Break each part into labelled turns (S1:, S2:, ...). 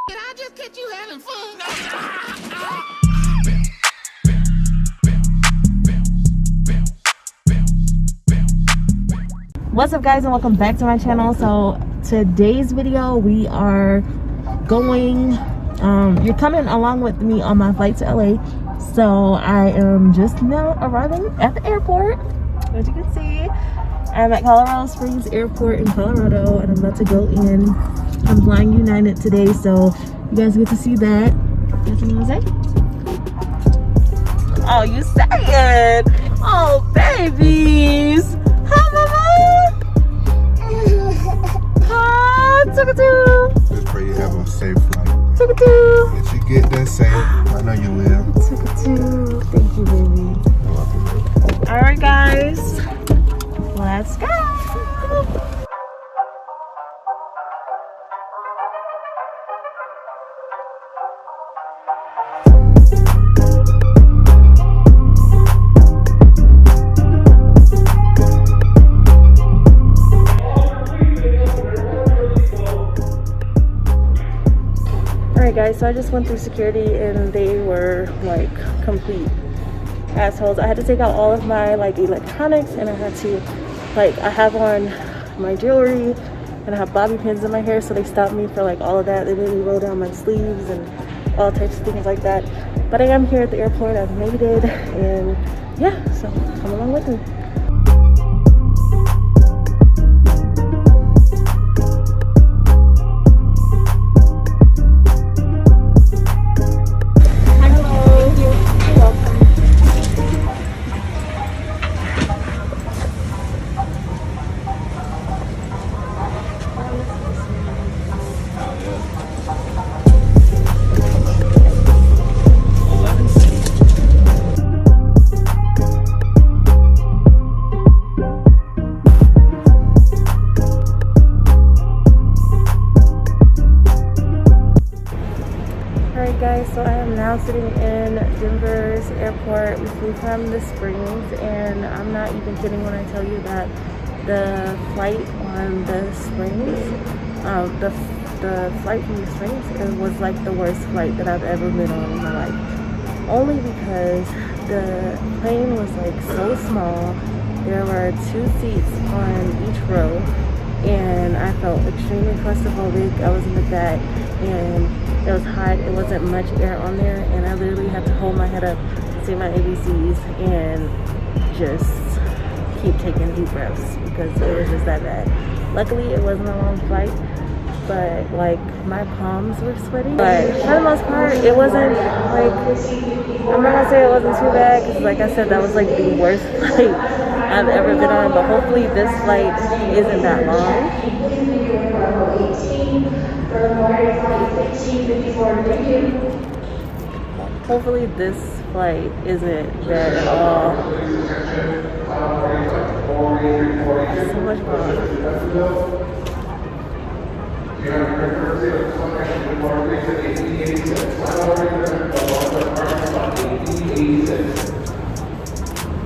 S1: Did I just catch you having fun?
S2: What's up, guys, and welcome back to my channel. So today's video, we are going you're coming along with me on my flight to LA. So I am just now arriving at the airport. As you can see, I'm at Colorado Springs Airport in Colorado, and I'm about to go in. I'm flying United today, so you guys get to see that. You guys want to say? Oh, you saying? Oh, babies! Hi, mama! Hi, Tuka-Two!
S3: Just pray you have a safe flight.
S2: Tuka-Two!
S3: If you get there safe, I know you will.
S2: Tuka-Two! Thank you, baby.
S3: You're welcome, baby.
S2: Alright, guys. Let's go! Guys, so I just went through security and they were like complete assholes. I had to take out all of my like electronics, and I had to I have on my jewelry and I have bobby pins in my hair, so they stopped me for like all of that. They made me roll down my sleeves and all types of things like that. But I am here at the airport. I've made it, and yeah, so come along with me. Guys, so I am now sitting in Denver's airport. We flew from the Springs, and I'm not even kidding when I tell you that the flight on the Springs, the flight from the Springs, it was like the worst flight that I've ever been on in my life. Only because the plane was like so small. There were 2 seats on each row, and I felt extremely claustrophobic. I was in the back, and it was hot. It wasn't much air on there, and I literally had to hold my head up, say my ABCs, and just keep taking deep breaths because it was just that bad. Luckily, it wasn't a long flight, but like my palms were sweaty. But for the most part, it wasn't like, I'm not gonna say it wasn't too bad, because like I said, that was like the worst flight I've ever been on. But hopefully this flight isn't that long. Hopefully this flight isn't bad at all. So much fun.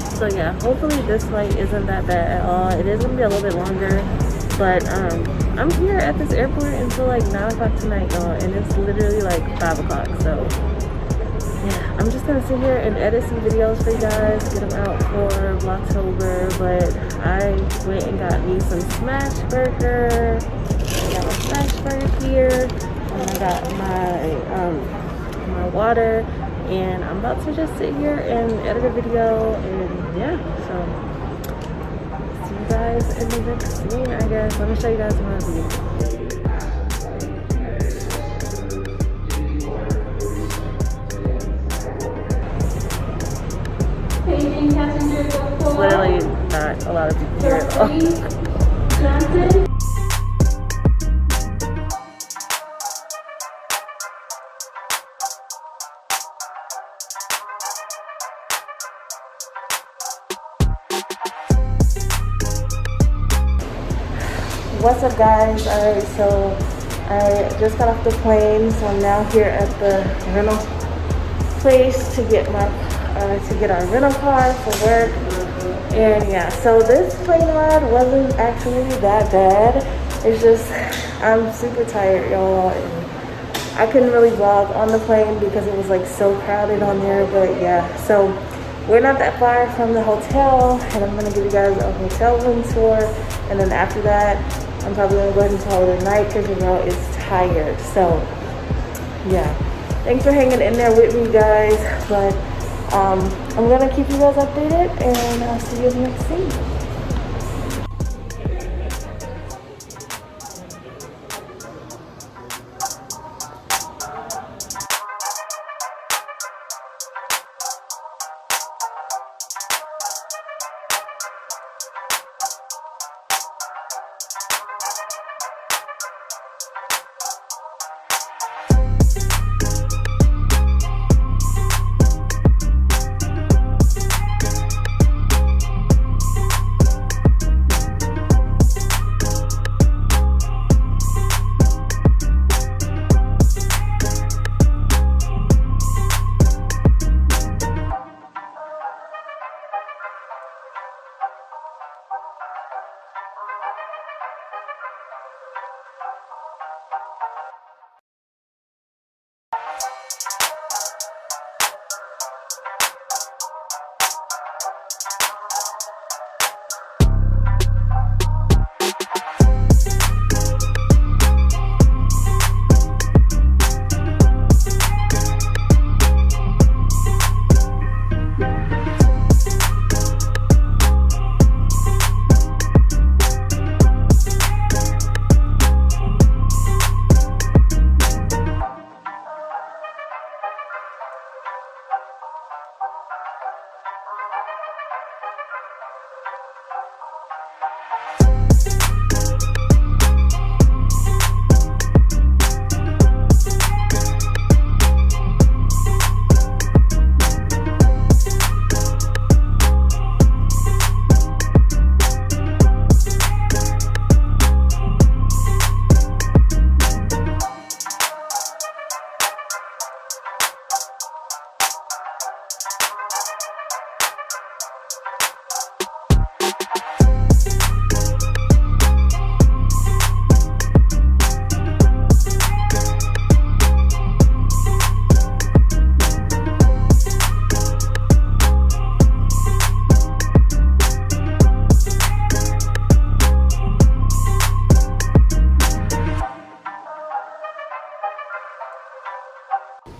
S2: So yeah, hopefully this flight isn't that bad at all. It is gonna be a little bit longer, but I'm here at this airport until like 9 o'clock tonight, y'all, and it's literally like 5 o'clock. So yeah, I'm just gonna sit here and edit some videos for you guys, get them out for Vlogtober. But I went and got me some smash burger. I got my smash burger here, and I got my water, and I'm about to just sit here and edit a video, and yeah, so see you guys in the next scene, I guess. Let me show you guys my view. Literally not a lot of people here at all. What's up, guys? Alright, so I just got off the plane, so I'm now here at the rental place to get my get our rental car for work. And yeah, so this plane ride wasn't actually that bad. It's just I'm super tired, y'all, and I couldn't really vlog on the plane because it was like so crowded on there. But yeah, so we're not that far from the hotel, and I'm gonna give you guys a hotel room tour. And then after that, I'm probably gonna go ahead and call it a night because your girl is tired. So yeah, thanks for hanging in there with me, guys. But I'm gonna keep you guys updated, and I'll see you in the next scene.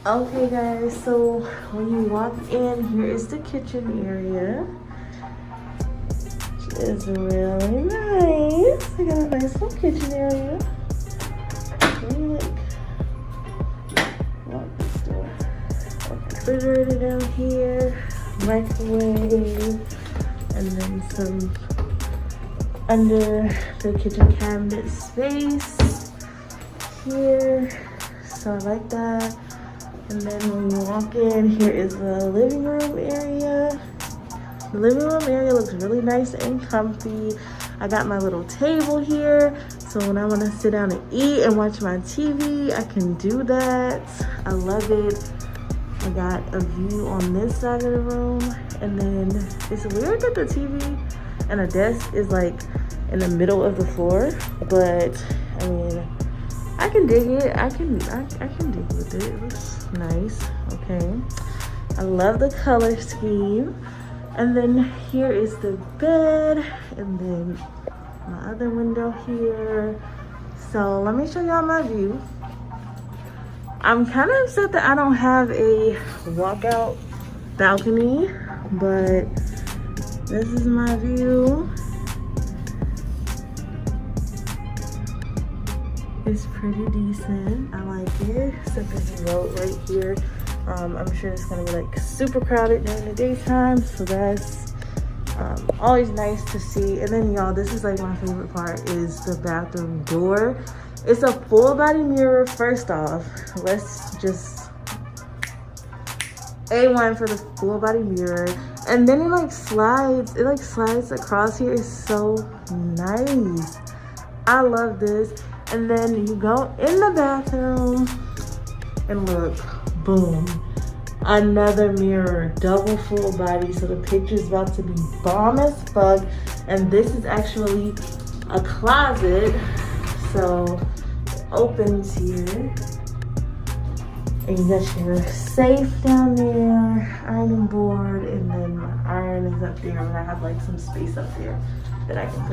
S2: Okay guys, so when you walk in, here is the kitchen area. Which is really nice. I got a nice little kitchen area. Let me lock this door. Okay. Refrigerator down here, microwave, and then some under the kitchen cabinet space here. So I like that. And then when you walk in, here is the living room area. The living room area looks really nice and comfy. I got my little table here, so when I want to sit down and eat and watch my TV, I can do that. I love it. I got a view on this side of the room, and then it's weird that the TV and a desk is like in the middle of the floor, but I mean, I can dig it. I can dig with it. It looks nice. Okay. I love the color scheme. And then here is the bed, and then my other window here. So let me show y'all my view. I'm kind of upset that I don't have a walkout balcony, but this is my view. It's pretty decent. I like it. So there's a road right here. I'm sure it's gonna be like super crowded during the daytime, so that's always nice to see. And then y'all, this is like my favorite part, is the bathroom door. It's a full body mirror. First off, let's just A1 for the full body mirror. And then it like slides across here. It's so nice. I love this. And then you go in the bathroom and look, boom, another mirror, double full body. So the picture's about to be bomb as fuck. And this is actually a closet, so it opens here. And you got your safe down there, ironing board, and then my iron is up there, and I have like some space up there that I can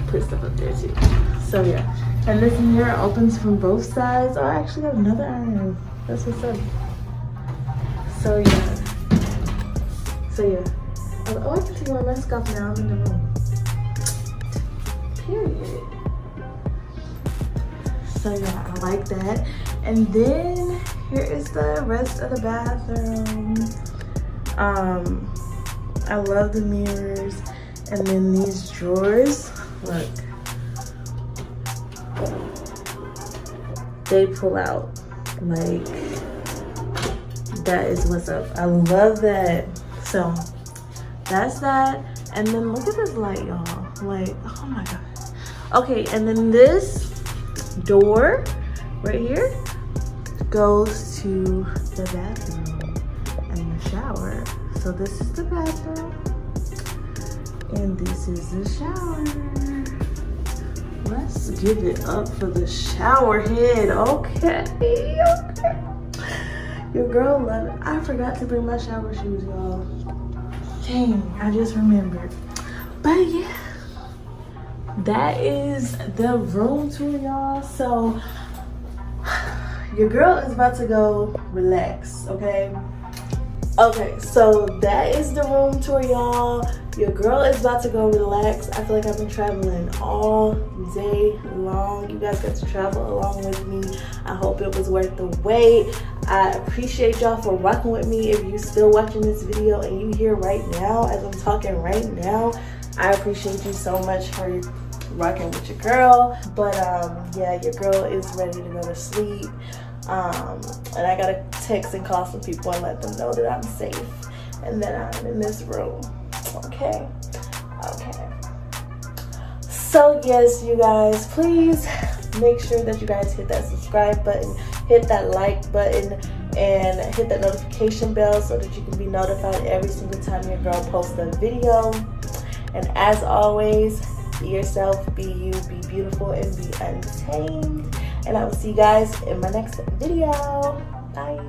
S2: put stuff up there too. So yeah, and this mirror opens from both sides. Oh, I actually got another iron. That's what's up. So yeah. Oh, I can take my mask off now. I'm in the room. Period. So yeah, I like that. And then here is the rest of the bathroom. I love the mirrors. And then these drawers, look, they pull out. Like, that is what's up. I love that. So that's that. And then look at this light, y'all. Like, oh my god. Okay, and then this door right here goes to the bathroom and the shower. So this is the bathroom and this is the shower. Let's give it up for the shower head. Okay. Your girl love it. I forgot to bring my shower shoes, y'all. Dang, I just remembered. But yeah, that is the room tour, y'all. So your girl is about to go relax, okay? Okay, so that is the room tour, y'all. Your girl is about to go relax. I feel like I've been traveling all day long. You guys got to travel along with me. I hope it was worth the wait. I appreciate y'all for rocking with me. If you're still watching this video and you here right now as I'm talking right now, I appreciate you so much for rocking with your girl. But yeah, your girl is ready to go to sleep. And I gotta text and call some people and let them know that I'm safe and that I'm in this room. Okay. So yes, you guys, please make sure that you guys hit that subscribe button, hit that like button, and hit that notification bell so that you can be notified every single time your girl posts a video. And as always, be yourself, be you, be beautiful, and be untamed. And I will see you guys in my next video. Bye.